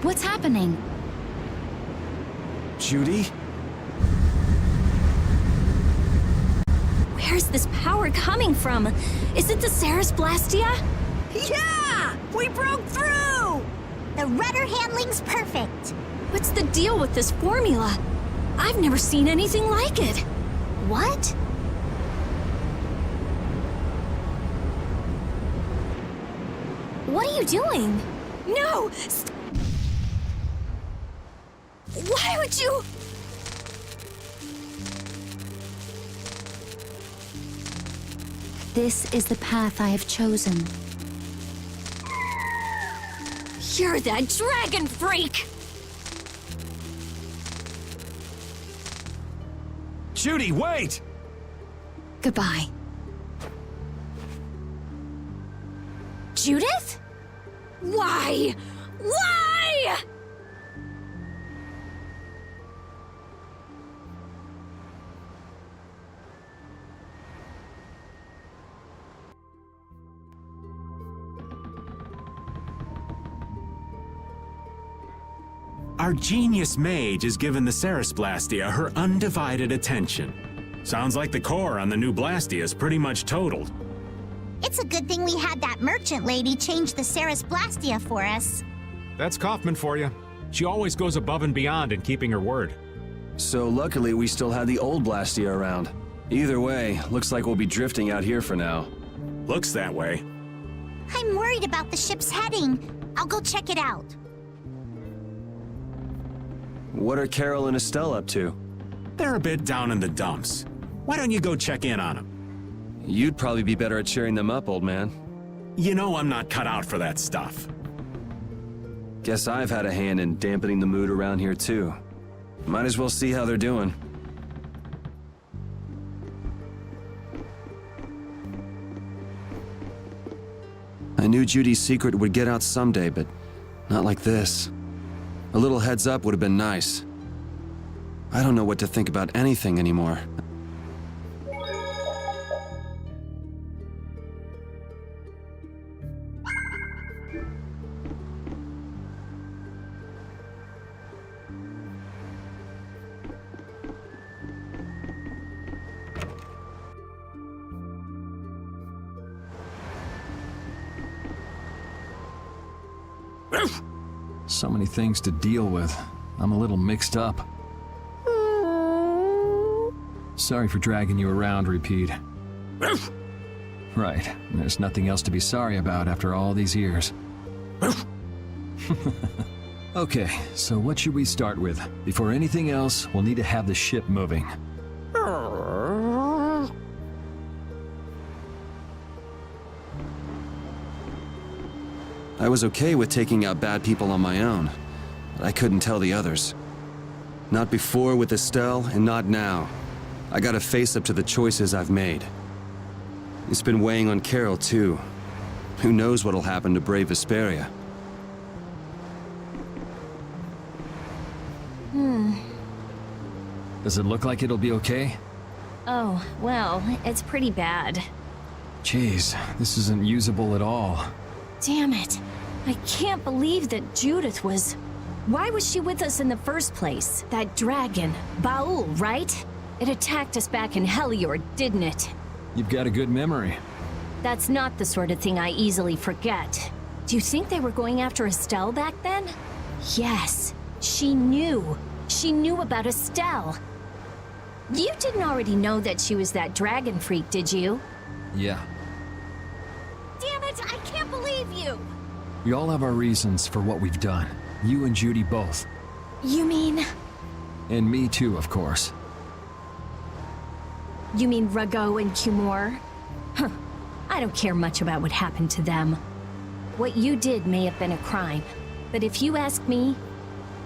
What's happening? Judy? Where's this power coming from? Is it the Ceres Blastia? Yeah! We broke through! The rudder handling's perfect. What's the deal with this formula? I've never seen anything like it. What? What are you doing? No! Why would you? This is the path I have chosen. You're that dragon freak! Judy, wait! Goodbye. Judith? Why? Why? Our genius mage has given the Ceres Blastia her undivided attention. Sounds like the core on the new Blastia is pretty much totaled. It's a good thing we had that merchant lady change the Ceres Blastia for us. That's Kaufman for you. She always goes above and beyond in keeping her word. So luckily we still had the old Blastia around. Either way, looks like we'll be drifting out here for now. Looks that way. I'm worried about the ship's heading. I'll go check it out. What are Carol and Estelle up to? They're a bit down in the dumps. Why don't you go check in on them? You'd probably be better at cheering them up, old man. You know I'm not cut out for that stuff. Guess I've had a hand in dampening the mood around here too. Might as well see how they're doing. I knew Judy's secret would get out someday, but not like this. A little heads up would have been nice. I don't know what to think about anything anymore. So many things to deal with. I'm a little mixed up. Sorry for dragging you around, Repeat. Right. There's nothing else to be sorry about after all these years. Okay, so what should we start with? Before anything else, we'll need to have the ship moving. I was okay with taking out bad people on my own, but I couldn't tell the others. Not before with Estelle, and not now. I gotta face up to the choices I've made. It's been weighing on Carol, too. Who knows what'll happen to brave Vesperia? Does it look like it'll be okay? Oh, well, it's pretty bad. Jeez, this isn't usable at all. Damn it. I can't believe that Judith was... Why was she with us in the first place? That dragon, Baul, right? It attacked us back in Heliord, didn't it? You've got a good memory. That's not the sort of thing I easily forget. Do you think they were going after Estelle back then? Yes, she knew. She knew about Estelle. You didn't already know that she was that dragon freak, did you? Yeah. Damn it, I can't believe you! We all have our reasons for what we've done. You and Judy both. You mean... And me too, of course. You mean Rago and Cumor? Huh. I don't care much about what happened to them. What you did may have been a crime, but if you ask me,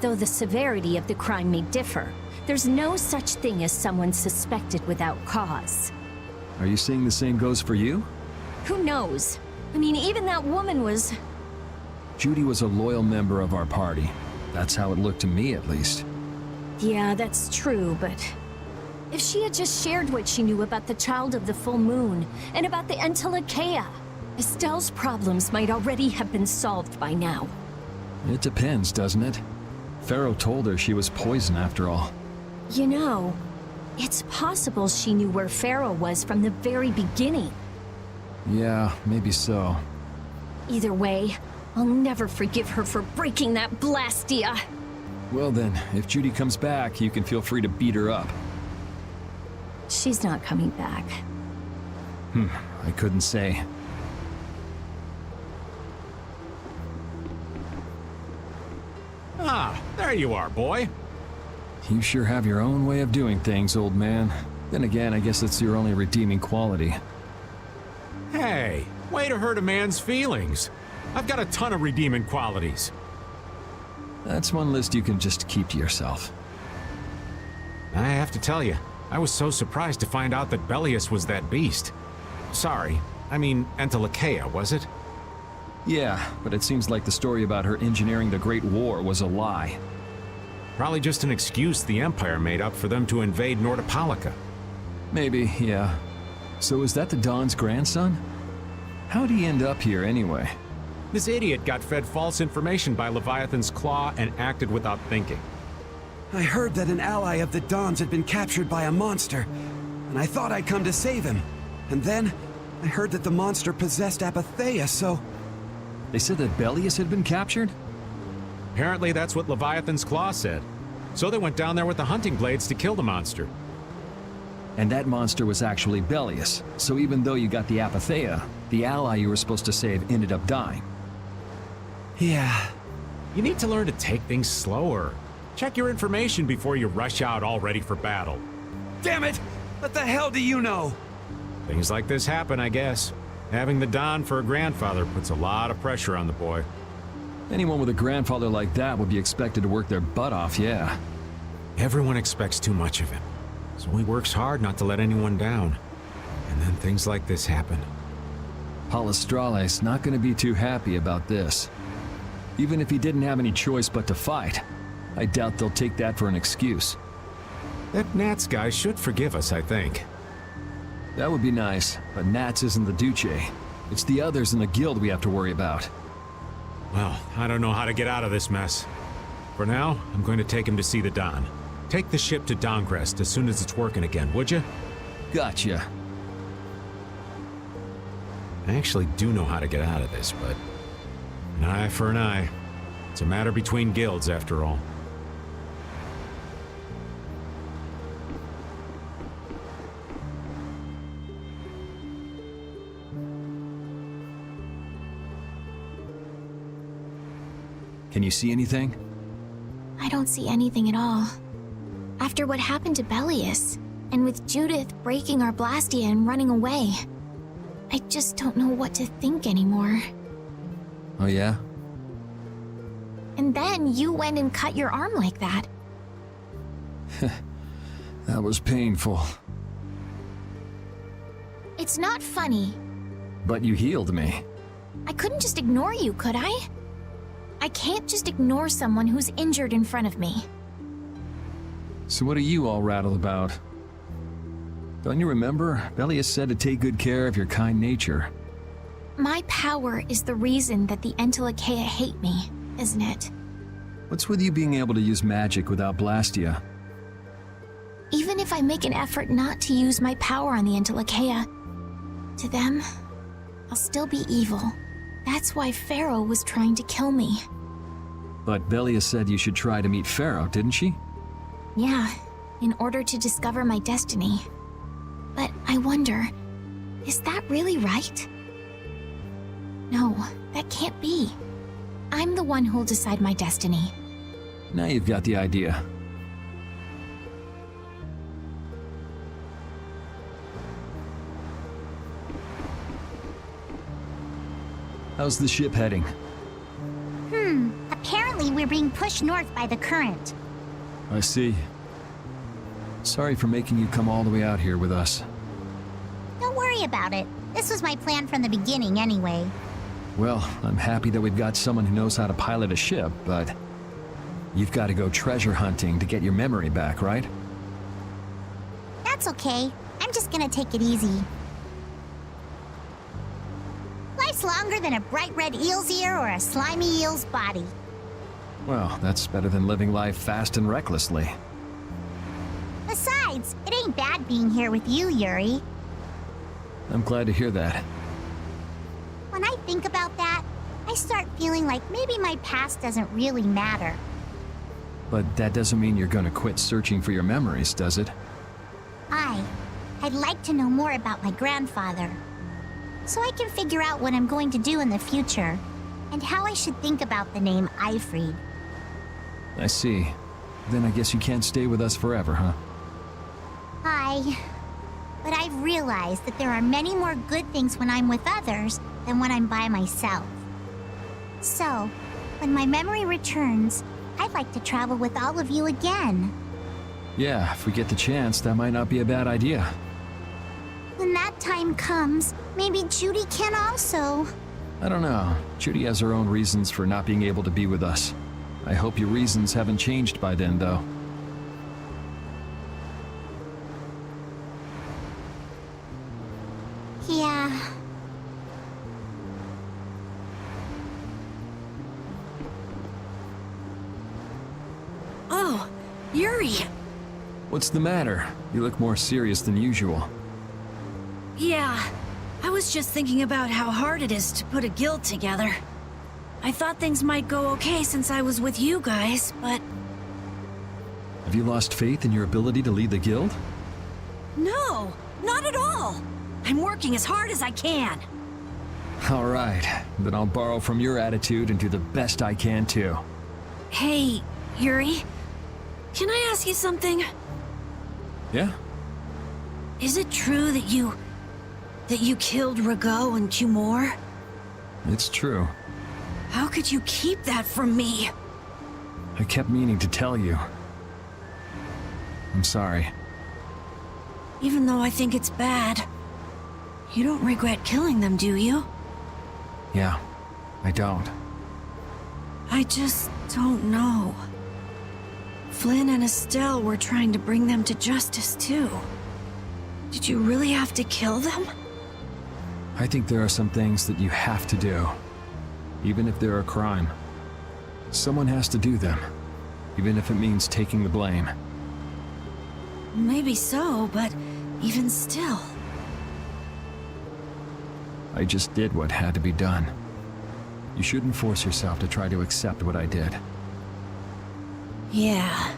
though the severity of the crime may differ, there's no such thing as someone suspected without cause. Are you saying the same goes for you? Who knows? I mean, even that woman was... Judy was a loyal member of our party. That's how it looked to me, at least. Yeah, that's true, but... If she had just shared what she knew about the Child of the Full Moon, and about the Entelekea, Estelle's problems might already have been solved by now. It depends, doesn't it? Pharaoh told her she was poison after all. You know, it's possible she knew where Pharaoh was from the very beginning. Yeah, maybe so. Either way, I'll never forgive her for breaking that Blastia. Well then, if Judy comes back, you can feel free to beat her up. She's not coming back. I couldn't say. Ah, there you are, boy. You sure have your own way of doing things, old man. Then again, I guess it's your only redeeming quality. Hey, way to hurt a man's feelings. I've got a ton of redeeming qualities. That's one list you can just keep to yourself. I have to tell you, I was so surprised to find out that Bellius was that beast. Sorry, I mean Entelekea, was it? Yeah, but it seems like the story about her engineering the Great War was a lie. Probably just an excuse the Empire made up for them to invade Nordopolica. Maybe, yeah. So is that the Don's grandson? How'd he end up here anyway? This idiot got fed false information by Leviathan's Claw and acted without thinking. I heard that an ally of the Dons had been captured by a monster, and I thought I'd come to save him. And then, I heard that the monster possessed Apatheia, so... They said that Bellius had been captured? Apparently that's what Leviathan's Claw said. So they went down there with the hunting blades to kill the monster. And that monster was actually Bellius, so even though you got the Apatheia, the ally you were supposed to save ended up dying. Yeah. You need to learn to take things slower. Check your information before you rush out all ready for battle. Damn it! What the hell do you know? Things like this happen, I guess. Having the Don for a grandfather puts a lot of pressure on the boy. Anyone with a grandfather like that would be expected to work their butt off, yeah. Everyone expects too much of him, so he works hard not to let anyone down. And then things like this happen. Palestrale's not going to be too happy about this. Even if he didn't have any choice but to fight, I doubt they'll take that for an excuse. That Nats guy should forgive us, I think. That would be nice, but Nats isn't the Duce. It's the others in the guild we have to worry about. Well, I don't know how to get out of this mess. For now, I'm going to take him to see the Don. Take the ship to Dongrest as soon as it's working again, would you? Gotcha. I actually do know how to get out of this, but... an eye for an eye. It's a matter between guilds, after all. Can you see anything? I don't see anything at all. After what happened to Bellius, and with Judith breaking our Blastia and running away, I just don't know what to think anymore. Oh yeah? And then you went and cut your arm like that. That was painful. It's not funny. But you healed me. I couldn't just ignore you, could I? I can't just ignore someone who's injured in front of me. So what are you all rattled about? Don't you remember? Bellius said to take good care of your kind nature. My power is the reason that the Entelekea hate me, isn't it? What's with you being able to use magic without Blastia? Even if I make an effort not to use my power on the Entelekea, to them, I'll still be evil. That's why Pharaoh was trying to kill me. But Bellius said you should try to meet Pharaoh, didn't she? Yeah, in order to discover my destiny. But I wonder, is that really right? No, that can't be. I'm the one who'll decide my destiny. Now you've got the idea. How's the ship heading? Apparently we're being pushed north by the current. I see. Sorry for making you come all the way out here with us. Don't worry about it. This was my plan from the beginning anyway. Well, I'm happy that we've got someone who knows how to pilot a ship, but you've got to go treasure hunting to get your memory back, right? That's okay. I'm just gonna take it easy. Life's longer than a bright red eel's ear or a slimy eel's body. Well, that's better than living life fast and recklessly. Besides, it ain't bad being here with you, Yuri. I'm glad to hear that. When I think about that, I start feeling like maybe my past doesn't really matter. But that doesn't mean you're gonna quit searching for your memories, does it? I'd like to know more about my grandfather. So I can figure out what I'm going to do in the future, and how I should think about the name Eifried. I see. Then I guess you can't stay with us forever, huh? But I've realized that there are many more good things when I'm with others than when I'm by myself. So, when my memory returns, I'd like to travel with all of you again. Yeah, if we get the chance, that might not be a bad idea. When that time comes, maybe Judy can also. I don't know. Judy has her own reasons for not being able to be with us. I hope your reasons haven't changed by then, though. Yeah. Oh, Yuri! What's the matter? You look more serious than usual. Yeah, I was just thinking about how hard it is to put a guild together. I thought things might go okay since I was with you guys, but... Have you lost faith in your ability to lead the guild? No, not at all! I'm working as hard as I can. All right, then I'll borrow from your attitude and do the best I can too. Hey, Yuri, can I ask you something? Yeah? Is it true that you killed Rago and Cumor? It's true. How could you keep that from me? I kept meaning to tell you. I'm sorry. Even though I think it's bad, you don't regret killing them, do you? Yeah, I don't. I just don't know. Flynn and Estelle were trying to bring them to justice, too. Did you really have to kill them? I think there are some things that you have to do, even if they're a crime. Someone has to do them, even if it means taking the blame. Maybe so, but even still. I just did what had to be done. You shouldn't force yourself to try to accept what I did. Yeah.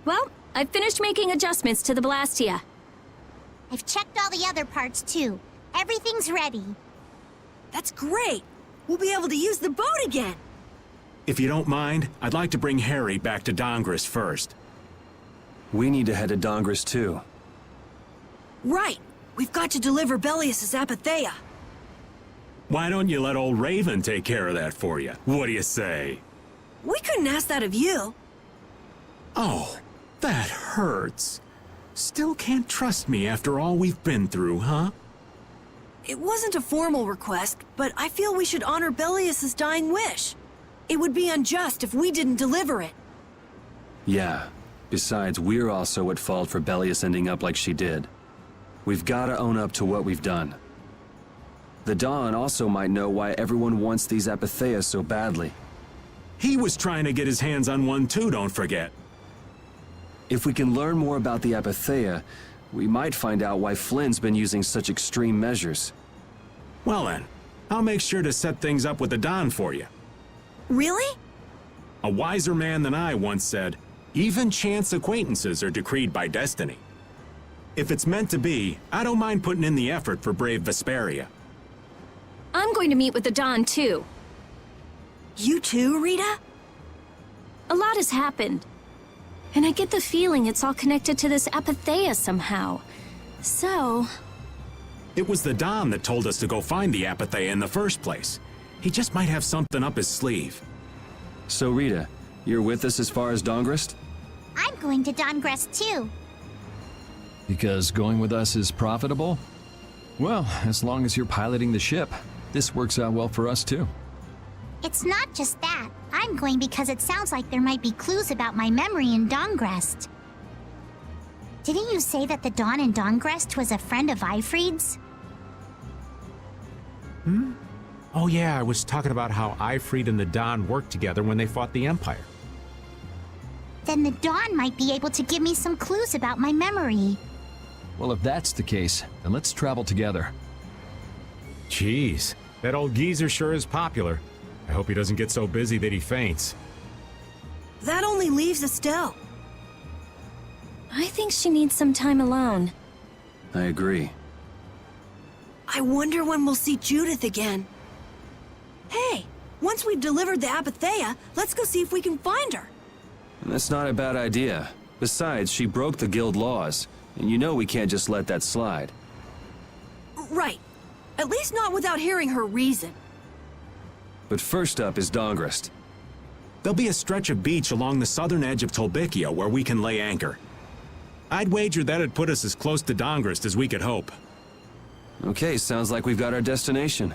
Well, I've finished making adjustments to the Blastia. I've checked all the other parts too. Everything's ready. That's great! We'll be able to use the boat again! If you don't mind, I'd like to bring Harry back to Dongris first. We need to head to Dongris too. Right! We've got to deliver Belius's Apatheia. Why don't you let old Raven take care of that for you? What do you say? We couldn't ask that of you. Oh, that hurts. Still can't trust me after all we've been through, huh? It wasn't a formal request, but I feel we should honor Belius's dying wish. It would be unjust if we didn't deliver it. Yeah. Besides, we're also at fault for Belius ending up like she did. We've gotta own up to what we've done. The Dawn also might know why everyone wants these Apatheias so badly. He was trying to get his hands on one too, don't forget. If we can learn more about the Apatheia, we might find out why Flynn's been using such extreme measures. Well then, I'll make sure to set things up with the Don for you. Really? A wiser man than I once said, even chance acquaintances are decreed by destiny. If it's meant to be, I don't mind putting in the effort for brave Vesperia. I'm going to meet with the Don, too. You too, Rita? A lot has happened. And I get the feeling it's all connected to this Apatheia somehow. So... It was the Don that told us to go find the Apatheia in the first place. He just might have something up his sleeve. So Rita, you're with us as far as Dongrist? I'm going to Dongrest too. Because going with us is profitable? Well, as long as you're piloting the ship, this works out well for us too. It's not just that. I'm going because it sounds like there might be clues about my memory in Dawngrest. Didn't you say that the Dawn in Dawngrest was a friend of Ifried's? Oh yeah, I was talking about how Ifried and the Don worked together when they fought the Empire. Then the Dawn might be able to give me some clues about my memory. Well, if that's the case, then let's travel together. Jeez, that old geezer sure is popular. I hope he doesn't get so busy that he faints. That only leaves Estelle. I think she needs some time alone. I agree. I wonder when we'll see Judith again. Hey, once we've delivered the Apatheia, let's go see if we can find her. That's not a bad idea. Besides, she broke the guild laws, and you know we can't just let that slide. Right. At least not without hearing her reason. But first up is Dawngrest. There'll be a stretch of beach along the southern edge of Tolbikia where we can lay anchor. I'd wager that'd put us as close to Dawngrest as we could hope. Okay, sounds like we've got our destination.